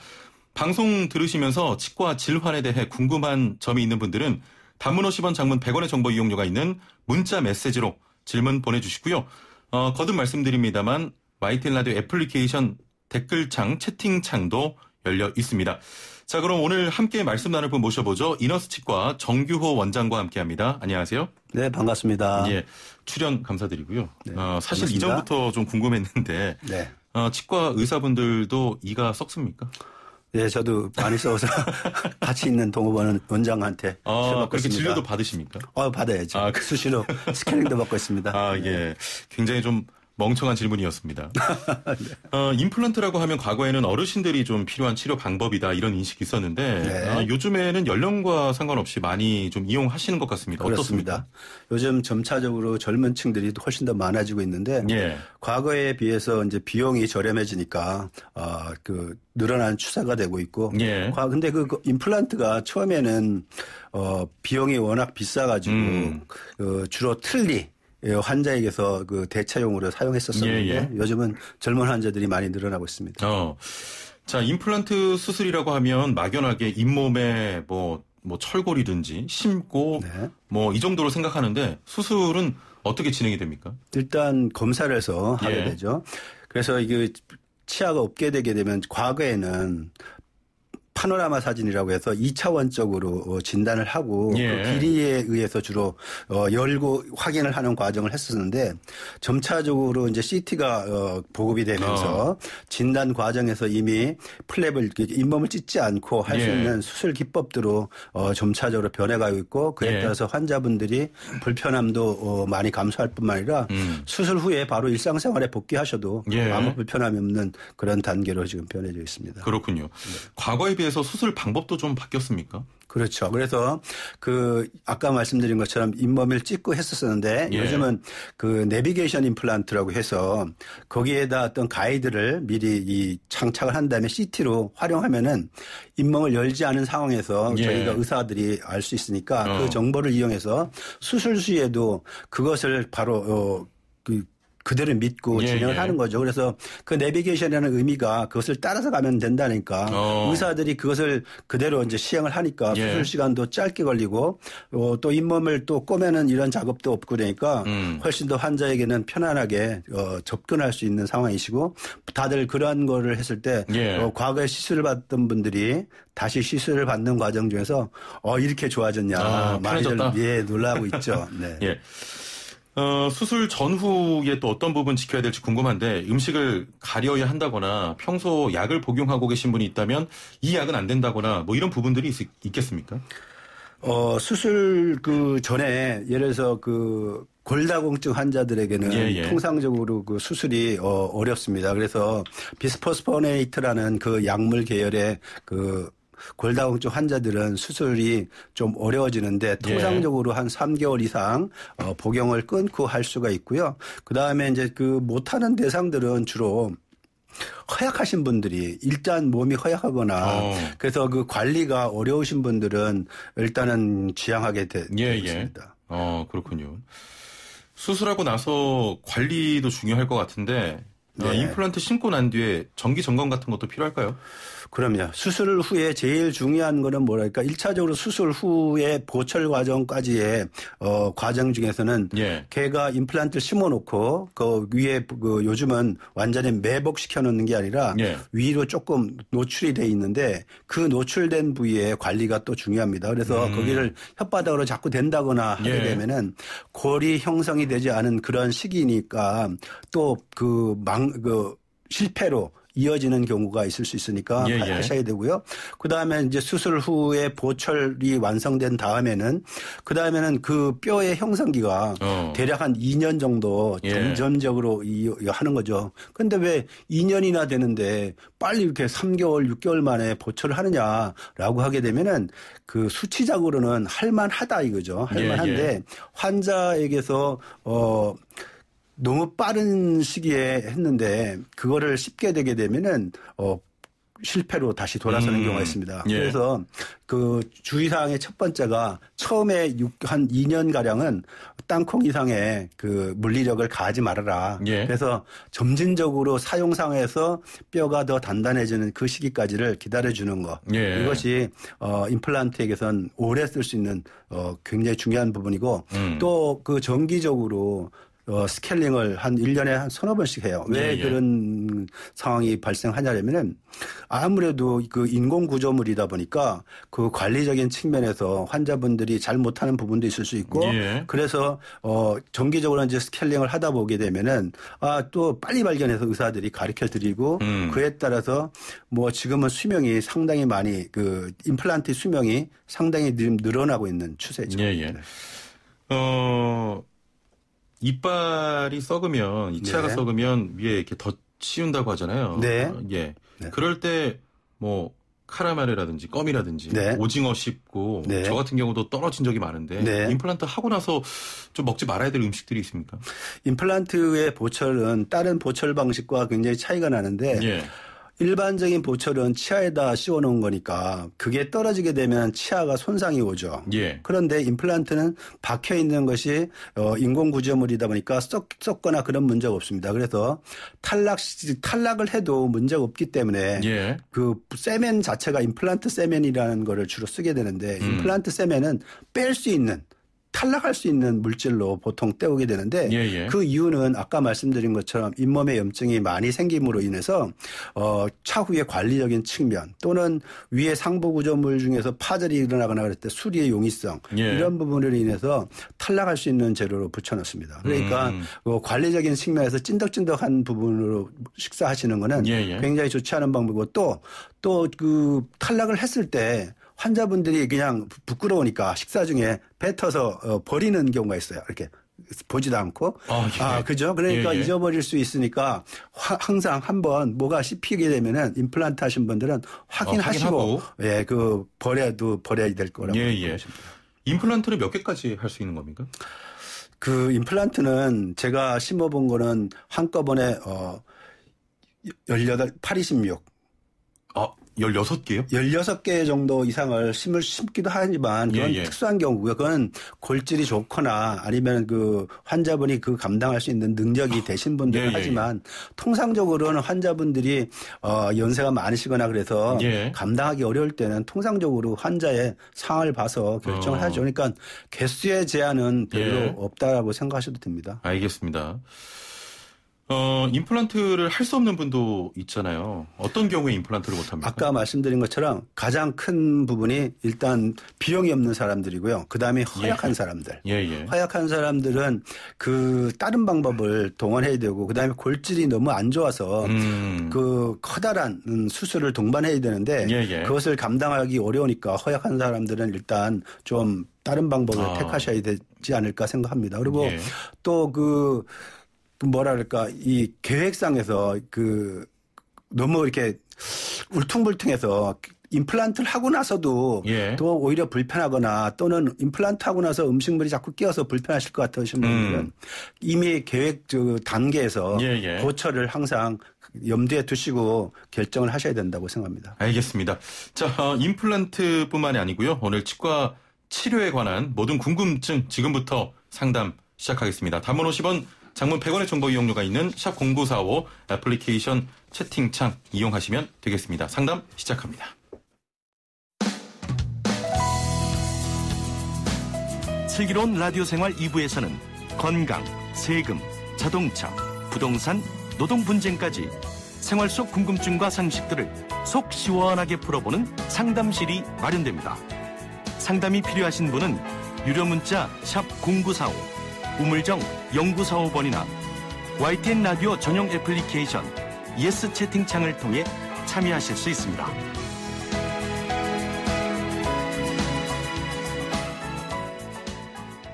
방송 들으시면서 치과 질환에 대해 궁금한 점이 있는 분들은 단문 50원, 장문 100원의 정보 이용료가 있는 문자 메시지로 질문 보내주시고요. 거듭 말씀드립니다만 YTN 라디오 애플리케이션 댓글창, 채팅창도 열려 있습니다. 자, 그럼 오늘 함께 말씀 나눌 분 모셔보죠. 이너스치과 정규호 원장과 함께합니다. 안녕하세요. 네, 반갑습니다. 예, 출연 감사드리고요. 네, 사실 반갑습니다. 이전부터 좀 궁금했는데 네. 치과 의사분들도 이가 썩습니까? 네, 저도 많이 써서 같이 있는 동업원 원장한테 치료받고 그렇게 있습니다. 진료도 받으십니까? 받아야죠. 수시로 스캐닝도 받고 있습니다. 예. 굉장히 좀 멍청한 질문이었습니다. 임플란트라고 하면 과거에는 어르신들이 좀 필요한 치료 방법이다 이런 인식이 있었는데 네. 요즘에는 연령과 상관없이 많이 좀 이용하시는 것 같습니다. 그렇습니다. 어떻습니까? 요즘 점차적으로 젊은 층들이 훨씬 더 많아지고 있는데 예. 과거에 비해서 이제 비용이 저렴해지니까 늘어나는 추세가 되고 있고 예. 근데 그 임플란트가 처음에는 비용이 워낙 비싸가지고 주로 틀니 환자에게서 그 대체용으로 사용했었었는데 요즘은 젊은 환자들이 많이 늘어나고 있습니다. 자, 임플란트 수술이라고 하면 막연하게 잇몸에 뭐 철골이든지 심고 뭐 이 정도로 생각하는데 수술은 어떻게 진행이 됩니까? 일단 검사를 해서 하게 되죠. 그래서 이게 치아가 없게 되게 되면 과거에는 파노라마 사진이라고 해서 2차원적으로 진단을 하고 그 길이에 의해서 주로 열고 확인을 하는 과정을 했었는데 점차적으로 이제 CT가 보급이 되면서 진단 과정에서 이미 플랩을 잇몸을 찢지 않고 할 수 있는 수술 기법들로 점차적으로 변해가고 있고 그에 따라서 환자분들이 불편함도 많이 감소할 뿐만 아니라 수술 후에 바로 일상생활에 복귀하셔도 아무 불편함이 없는 그런 단계로 지금 변해져 있습니다. 그렇군요. 과거에 비해서 수술 방법도 좀 바뀌었습니까? 그렇죠. 그래서 아까 말씀드린 것처럼 잇몸을 찢고 했었었는데 요즘은 그 내비게이션 임플란트라고 해서 거기에다 어떤 가이드를 미리 장착을 한 다음에 CT로 활용하면은 잇몸을 열지 않은 상황에서 저희가 의사들이 알 수 있으니까 그 정보를 이용해서 수술 시에도 그것을 바로 그대로 믿고 진행을 하는 거죠. 그래서 그 내비게이션이라는 의미가 그것을 따라서 가면 된다니까 의사들이 그것을 그대로 이제 시행을 하니까 수술 시간도 짧게 걸리고 또 잇몸을 또 꼬매는 이런 작업도 없고 그러니까 훨씬 더 환자에게는 편안하게 접근할 수 있는 상황이시고 다들 그러한 거를 했을 때 과거에 시술을 받던 분들이 다시 시술을 받는 과정 중에서 이렇게 좋아졌냐 많이들 놀라고 있죠. 네. 수술 전후에 또 어떤 부분 지켜야 될지 궁금한데 음식을 가려야 한다거나 평소 약을 복용하고 계신 분이 있다면 이 약은 안 된다거나 뭐 이런 부분들이 있겠습니까? 수술 전에 예를 들어서 골다공증 환자들에게는 통상적으로 그 수술이 어렵습니다. 그래서 비스포스포네이트라는 그 약물 계열의 골다공증 환자들은 수술이 좀 어려워지는데 통상적으로 한 3개월 이상 복용을 끊고 할 수가 있고요. 그다음에 이제 그 못하는 대상들은 주로 허약하신 분들이 일단 몸이 허약하거나 그래서 그 관리가 어려우신 분들은 일단은 지양하게 되겠습니다. 그렇군요. 수술하고 나서 관리도 중요할 것 같은데 임플란트 심고 난 뒤에 정기 점검 같은 것도 필요할까요? 그럼요. 수술 후에 제일 중요한 거는 뭐랄까 1차적으로 수술 후에 보철 과정까지의 과정 중에서는 걔가 임플란트를 심어놓고 그 위에 그 요즘은 완전히 매복시켜 놓는 게 아니라 위로 조금 노출이 돼 있는데 그 노출된 부위의 관리가 또 중요합니다. 그래서 거기를 혓바닥으로 자꾸 댄다거나 하게 되면은 골이 형성이 되지 않은 그런 시기니까 또 그 실패로 이어지는 경우가 있을 수 있으니까 하셔야 되고요. 그다음에 이제 수술 후에 보철이 완성된 다음에는 그 뼈의 형성기가 대략 한 2년 정도 점점적으로 하는 거죠. 그런데 왜 2년이나 되는데 빨리 이렇게 3개월, 6개월 만에 보철을 하느냐라고 하게 되면은 그 수치적으로는 할만하다 이거죠. 할만한데 환자에게서 너무 빠른 시기에 했는데 그거를 쉽게 되게 되면은 실패로 다시 돌아서는 경우가 있습니다. 그래서 그 주의사항의 첫 번째가 처음에 한 2년가량은 땅콩 이상의 그 물리력을 가하지 말아라. 그래서 점진적으로 사용상에서 뼈가 더 단단해지는 그 시기까지를 기다려주는 것. 이것이 임플란트에게선 오래 쓸 수 있는 굉장히 중요한 부분이고 또 그 정기적으로 스케일링을 한 1년에 한 서너 번씩 해요. 왜 그런 상황이 발생하냐면은 아무래도 그 인공 구조물이다 보니까 그 관리적인 측면에서 환자분들이 잘 못하는 부분도 있을 수 있고 그래서 정기적으로 이제 스케일링을 하다 보게 되면은 또 빨리 발견해서 의사들이 가르쳐 드리고 그에 따라서 뭐 지금은 수명이 상당히 많이 그 임플란트 수명이 상당히 늘어나고 있는 추세죠. 이빨이 썩으면, 치아가 썩으면 위에 이렇게 덧씌운다고 하잖아요. 그럴 때, 뭐, 카라멜이라든지 껌이라든지 오징어 씹고 저 같은 경우도 떨어진 적이 많은데 임플란트 하고 나서 좀 먹지 말아야 될 음식들이 있습니까? 임플란트의 보철은 다른 보철 방식과 굉장히 차이가 나는데 일반적인 보철은 치아에다 씌워놓은 거니까 그게 떨어지게 되면 치아가 손상이 오죠. 그런데 임플란트는 박혀 있는 것이 인공 구조물이다 보니까 썩거나 그런 문제가 없습니다. 그래서 탈락을 해도 문제가 없기 때문에 그 세멘 자체가 임플란트 세멘이라는 거를 주로 쓰게 되는데 임플란트 세멘은 뺄 수 있는 탈락할 수 있는 물질로 보통 떼오게 되는데 그 이유는 아까 말씀드린 것처럼 잇몸에 염증이 많이 생김으로 인해서 차후에 관리적인 측면 또는 위에 상부 구조물 중에서 파절이 일어나거나 그럴 때 수리의 용이성 이런 부분으로 인해서 탈락할 수 있는 재료로 붙여놓습니다. 그러니까 관리적인 측면에서 찐덕찐덕한 부분으로 식사하시는 거는 굉장히 좋지 않은 방법이고 또 그 탈락을 했을 때 환자분들이 그냥 부끄러우니까 식사 중에 뱉어서 버리는 경우가 있어요. 이렇게 보지도 않고. 그죠? 그러니까 잊어버릴 수 있으니까 항상 한번 뭐가 씹히게 되면은 임플란트 하신 분들은 확인하시고 버려야 될 거라고 보십니다. 임플란트를 몇 개까지 할 수 있는 겁니까? 그 임플란트는 제가 심어본 거는 한꺼번에 826. 16개요? 16개 정도 이상을 심기도 하지만 그건 특수한 경우고요. 그건 골질이 좋거나 아니면 그 환자분이 그 감당할 수 있는 능력이 되신 분들은 하지만 통상적으로는 환자분들이 연세가 많으시거나 그래서 감당하기 어려울 때는 통상적으로 환자의 상황을 봐서 결정을 하죠. 그러니까 개수의 제한은 별로 없다라고 생각하셔도 됩니다. 알겠습니다. 임플란트를 할 수 없는 분도 있잖아요. 어떤 경우에 임플란트를 못합니까? 아까 말씀드린 것처럼 가장 큰 부분이 일단 비용이 없는 사람들이고요. 그다음에 허약한 사람들. 허약한 사람들은 그 다른 방법을 동원해야 되고 그다음에 골질이 너무 안 좋아서 그 커다란 수술을 동반해야 되는데 그것을 감당하기 어려우니까 허약한 사람들은 일단 좀 다른 방법을 택하셔야 되지 않을까 생각합니다. 그리고 또 이 계획상에서 너무 이렇게 울퉁불퉁해서 임플란트를 하고 나서도 예. 또 오히려 불편하거나 또는 임플란트 하고 나서 음식물이 자꾸 끼어서 불편하실 것 같으신 분들은 이미 계획 단계에서 보철을 항상 염두에 두시고 결정을 하셔야 된다고 생각합니다. 알겠습니다. 자, 임플란트뿐만이 아니고요. 오늘 치과 치료에 관한 모든 궁금증 지금부터 상담 시작하겠습니다. 단문 50원, 장문 100원의 정보 이용료가 있는 샵 0945 애플리케이션 채팅창 이용하시면 되겠습니다. 상담 시작합니다. 슬기로운 라디오 생활 2부에서는 건강, 세금, 자동차, 부동산, 노동 분쟁까지 생활 속 궁금증과 상식들을 속 시원하게 풀어보는 상담실이 마련됩니다. 상담이 필요하신 분은 유료 문자 샵 0945, 우물정 0945번이나 YTN 라디오 전용 애플리케이션 예스 채팅창을 통해 참여하실 수 있습니다.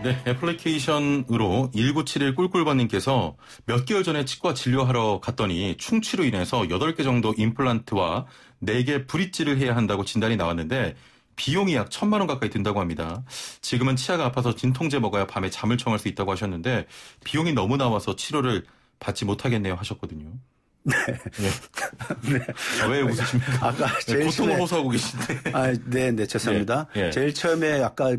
네, 애플리케이션으로 1971 꿀꿀번님께서 몇 개월 전에 치과 진료하러 갔더니 충치로 인해서 8개 정도 임플란트와 4개 브릿지를 해야 한다고 진단이 나왔는데 비용이 약 1,000만 원 가까이 든다고 합니다. 지금은 치아가 아파서 진통제 먹어야 밤에 잠을 청할 수 있다고 하셨는데 비용이 너무 나와서 치료를 받지 못하겠네요 하셨거든요. 네. 네. 아, 왜 웃으십니까? 아까 제일 고통을 호소하고 계신데. 네, 죄송합니다. 제일 처음에 아까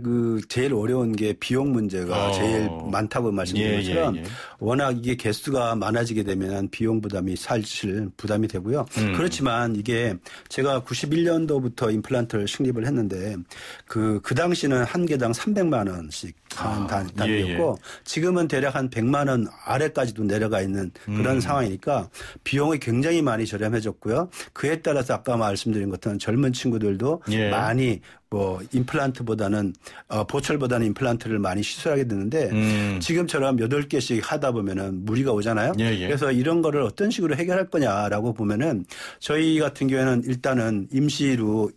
제일 어려운 게 비용 문제가 제일 많다고 말씀드린 것처럼 워낙 이게 개수가 많아지게 되면 비용 부담이 사실 부담이 되고요. 그렇지만 이게 제가 91년도부터 임플란트를 식립을 했는데 그 당시는 한 개당 300만 원씩 하는 단위였고 지금은 대략 한 100만 원 아래까지도 내려가 있는 그런 상황이니까 비용이 굉장히 많이 저렴해졌고요. 그에 따라서 아까 말씀드린 것처럼 젊은 친구들도 많이 임플란트보다는 보철보다는 임플란트를 많이 시술하게 되는데 지금처럼 8개씩 하다 보면은 무리가 오잖아요. 그래서 이런 거를 어떤 식으로 해결할 거냐라고 보면은 저희 같은 경우에는 일단은 임시로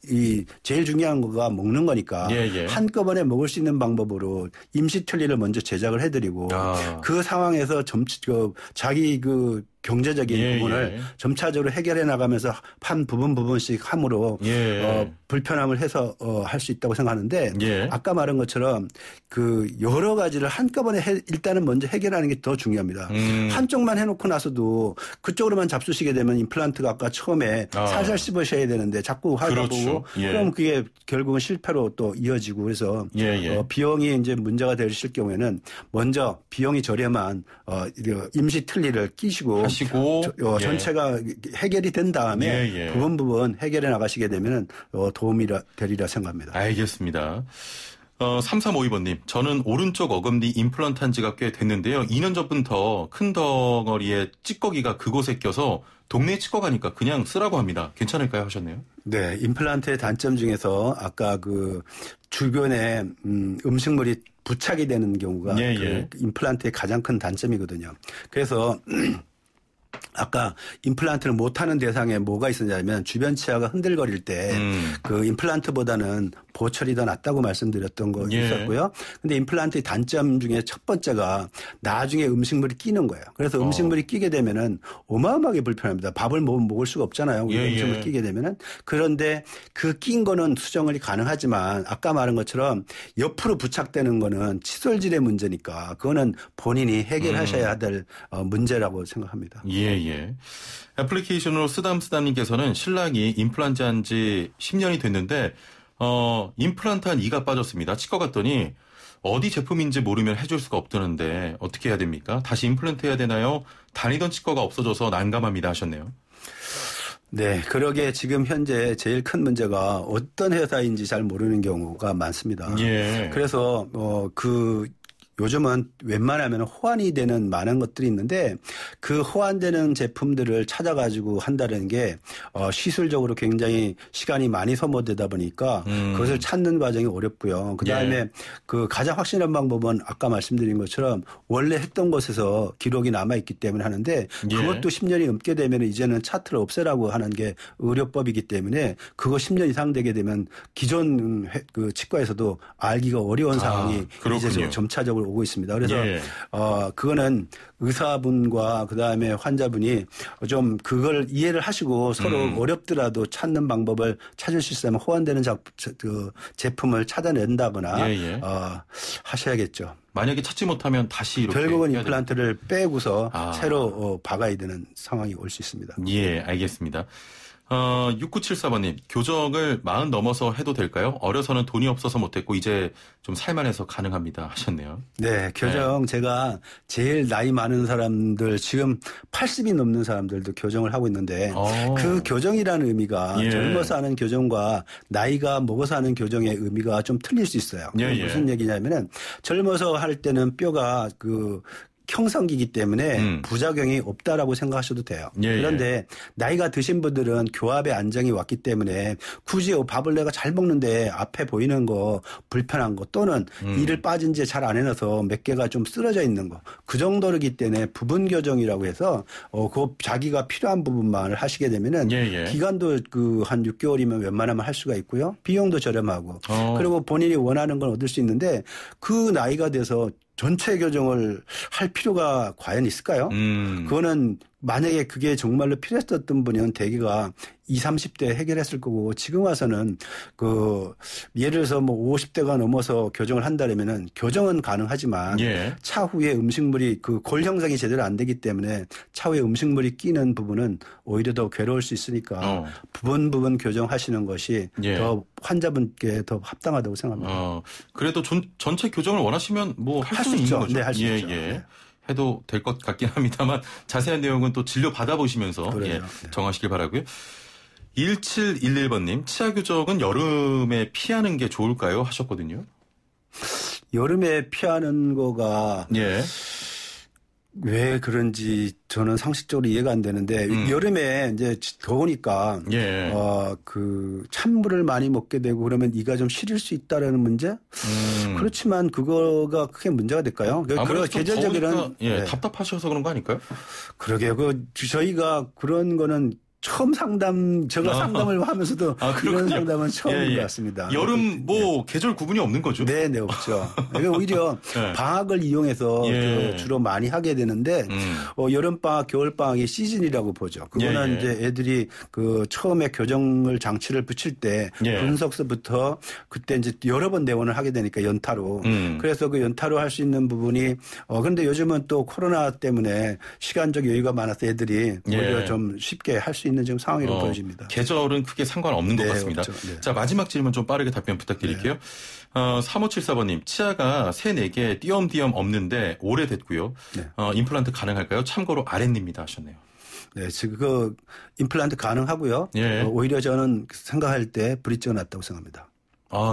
제일 중요한 거가 먹는 거니까 한꺼번에 먹을 수 있는 방법으로 임시 틀니를 먼저 제작을 해드리고 그 상황에서 자기 경제적인 부분을 점차적으로 해결해 나가면서 한 부분씩 함으로 불편함을 해서 할 수 있다고 생각하는데 아까 말한 것처럼 여러 가지를 한꺼번에 일단은 먼저 해결하는 게 더 중요합니다. 한쪽만 해놓고 나서도 그쪽으로만 잡수시게 되면 임플란트가 아까 처음에 살살 씹으셔야 되는데 자꾸 하다 보고 그럼 그게 결국은 실패로 또 이어지고 그래서 비용이 이제 문제가 되실 경우에는 먼저 비용이 저렴한 임시 틀니를 끼시고 전체가 해결이 된 다음에 부분 해결해 나가시게 되면 도움이 되리라 생각합니다. 알겠습니다. 3352번님, 저는 오른쪽 어금니 임플란트 한 지가 꽤 됐는데요. 2년 전부터 큰 덩어리에 찌꺼기가 그곳에 껴서 동네 치과 가니까 그냥 쓰라고 합니다. 괜찮을까요? 하셨네요. 네, 임플란트의 단점 중에서 아까 주변에 음식물이 부착이 되는 경우가 임플란트의 가장 큰 단점이거든요. 그래서 아까 임플란트를 못하는 대상에 뭐가 있었냐면 주변 치아가 흔들거릴 때 그 임플란트보다는 보철이 더 낫다고 말씀드렸던 거 있었고요. 근데 임플란트의 단점 중에 첫 번째가 나중에 음식물이 끼는 거예요. 그래서 음식물이 끼게 되면은 어마어마하게 불편합니다. 밥을 먹을 수가 없잖아요. 음식물이 끼게 되면은. 그런데 그 낀 거는 수정이 가능하지만 아까 말한 것처럼 옆으로 부착되는 거는 칫솔질의 문제니까 그거는 본인이 해결하셔야 될 문제라고 생각합니다. 애플리케이션으로 쓰담님께서는 신랑이 임플란트 한 지 10년이 됐는데 임플란트 한 2가 빠졌습니다. 치과 갔더니 어디 제품인지 모르면 해줄 수가 없다는데 어떻게 해야 됩니까? 다시 임플란트 해야 되나요? 다니던 치과가 없어져서 난감합니다 하셨네요. 네, 그러게 지금 현재 제일 큰 문제가 어떤 회사인지 잘 모르는 경우가 많습니다. 그래서 요즘은 웬만하면 호환이 되는 많은 것들이 있는데 그 호환되는 제품들을 찾아가지고 한다는 게 시술적으로 굉장히 시간이 많이 소모되다 보니까 그것을 찾는 과정이 어렵고요. 그다음에 가장 확실한 방법은 아까 말씀드린 것처럼 원래 했던 곳에서 기록이 남아있기 때문에 하는데 그것도 10년이 넘게 되면 이제는 차트를 없애라고 하는 게 의료법이기 때문에 그거 10년 이상 되게 되면 기존 치과에서도 알기가 어려운 상황이 이제 점차적으로 오고 있습니다. 그래서 그거는 의사분과 그다음에 환자분이 좀 그걸 이해를 하시고 서로 어렵더라도 찾는 방법을 찾을 수 있으면 호환되는 그 제품을 찾아낸다거나 하셔야겠죠. 만약에 찾지 못하면 다시 이렇게 결국은 임플란트를 빼고서 새로 박아야 되는 상황이 올 수 있습니다. 예, 알겠습니다. 6974번님, 교정을 40 넘어서 해도 될까요? 어려서는 돈이 없어서 못했고 이제 좀 살만해서 가능합니다 하셨네요. 네, 교정 제가 제일 나이 많은 사람들 지금 80이 넘는 사람들도 교정을 하고 있는데 그 교정이라는 의미가 젊어서 하는 교정과 나이가 먹어서 하는 교정의 의미가 좀 틀릴 수 있어요. 무슨 얘기냐면은 젊어서 할 때는 뼈가 형성기이기 때문에 부작용이 없다라고 생각하셔도 돼요. 그런데 나이가 드신 분들은 교합의 안정이 왔기 때문에 굳이 밥을 내가 잘 먹는데 앞에 보이는 거 불편한 거 또는 이를 빠진 지 잘 안 해놔서 몇 개가 좀 쓰러져 있는 거 그 정도이기 때문에 부분 교정이라고 해서 그 자기가 필요한 부분만 하시게 되면은 기간도 한 6개월이면 웬만하면 할 수가 있고요. 비용도 저렴하고 그리고 본인이 원하는 걸 얻을 수 있는데 그 나이가 돼서 전체 교정을 할 필요가 과연 있을까요? 그거는 만약에 그게 정말로 필요했었던 분이면 대개가 20, 30대 해결했을 거고 지금 와서는 예를 들어서 50대가 넘어서 교정을 한다면은 교정은 가능하지만 차후에 음식물이 골 형성이 제대로 안 되기 때문에 차후에 음식물이 끼는 부분은 오히려 더 괴로울 수 있으니까 부분 교정하시는 것이 더 환자분께 더 합당하다고 생각합니다. 그래도 전체 교정을 원하시면 할 수 있는 거죠. 네, 할 수 있죠. 해도 될 것 같긴 합니다만 자세한 내용은 또 진료 받아보시면서 정하시길 바라고요. 1711번님, 치아 교정은 여름에 피하는 게 좋을까요? 하셨거든요. 여름에 피하는 거가 왜 그런지 저는 상식적으로 이해가 안 되는데 여름에 이제 더우니까 찬물을 많이 먹게 되고 그러면 이가 좀 시릴 수 있다라는 문제? 그렇지만 그거가 크게 문제가 될까요? 아무래도 계절적인 답답하셔서 그런 거 아닐까요? 그러게요. 저희가 그런 거는 처음 제가 상담을 하면서도 이런 상담은 처음인 것 같습니다. 여름 계절 구분이 없는 거죠? 네, 없죠. 오히려 방학을 이용해서 주로 많이 하게 되는데 여름방학, 겨울방학이 시즌이라고 보죠. 그거는 이제 애들이 처음에 교정을 장치를 붙일 때 분석서부터 그때 이제 여러 번 내원을 하게 되니까 연타로. 그래서 그 연타로 할 수 있는 부분이 그런데 요즘은 또 코로나 때문에 시간적 여유가 많아서 애들이 오히려 좀 쉽게 할 수 있는 지금 상황이라고 보여집니다. 계절은 크게 상관없는 것 같습니다. 자, 마지막 질문 좀 빠르게 답변 부탁드릴게요. 3574번님, 치아가 3, 4개 띄엄띄엄 없는데 오래됐고요. 임플란트 가능할까요? 참고로 아랫니입니다 하셨네요. 네, 지금 임플란트 가능하고요. 오히려 저는 생각할 때 브릿지가 낫다고 생각합니다.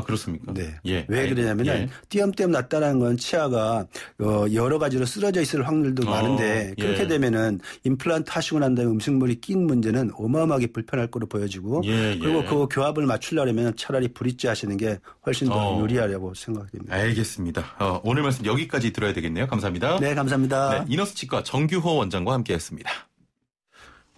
그렇습니까? 네. 왜 그러냐면은 띄엄띄엄 났다는 건 치아가 여러 가지로 쓰러져 있을 확률도 많은데 그렇게 되면은 임플란트 하시고 난 다음에 음식물이 낀 문제는 어마어마하게 불편할 거로 보여지고 그리고 그 교합을 맞추려면 차라리 브릿지 하시는 게 훨씬 더 유리하려고 생각됩니다. 알겠습니다. 오늘 말씀 여기까지 들어야 되겠네요. 감사합니다. 네, 감사합니다. 이너스 치과 정규호 원장과 함께했습니다.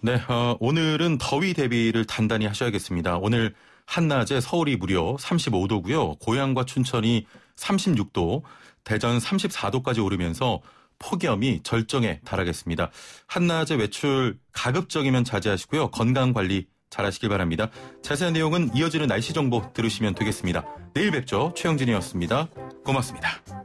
네, 오늘은 더위 대비를 단단히 하셔야겠습니다. 오늘 한낮에 서울이 무려 35도고요. 고양과 춘천이 36도, 대전 34도까지 오르면서 폭염이 절정에 달하겠습니다. 한낮에 외출 가급적이면 자제하시고요. 건강관리 잘하시길 바랍니다. 자세한 내용은 이어지는 날씨 정보 들으시면 되겠습니다. 내일 뵙죠. 최영진이었습니다. 고맙습니다.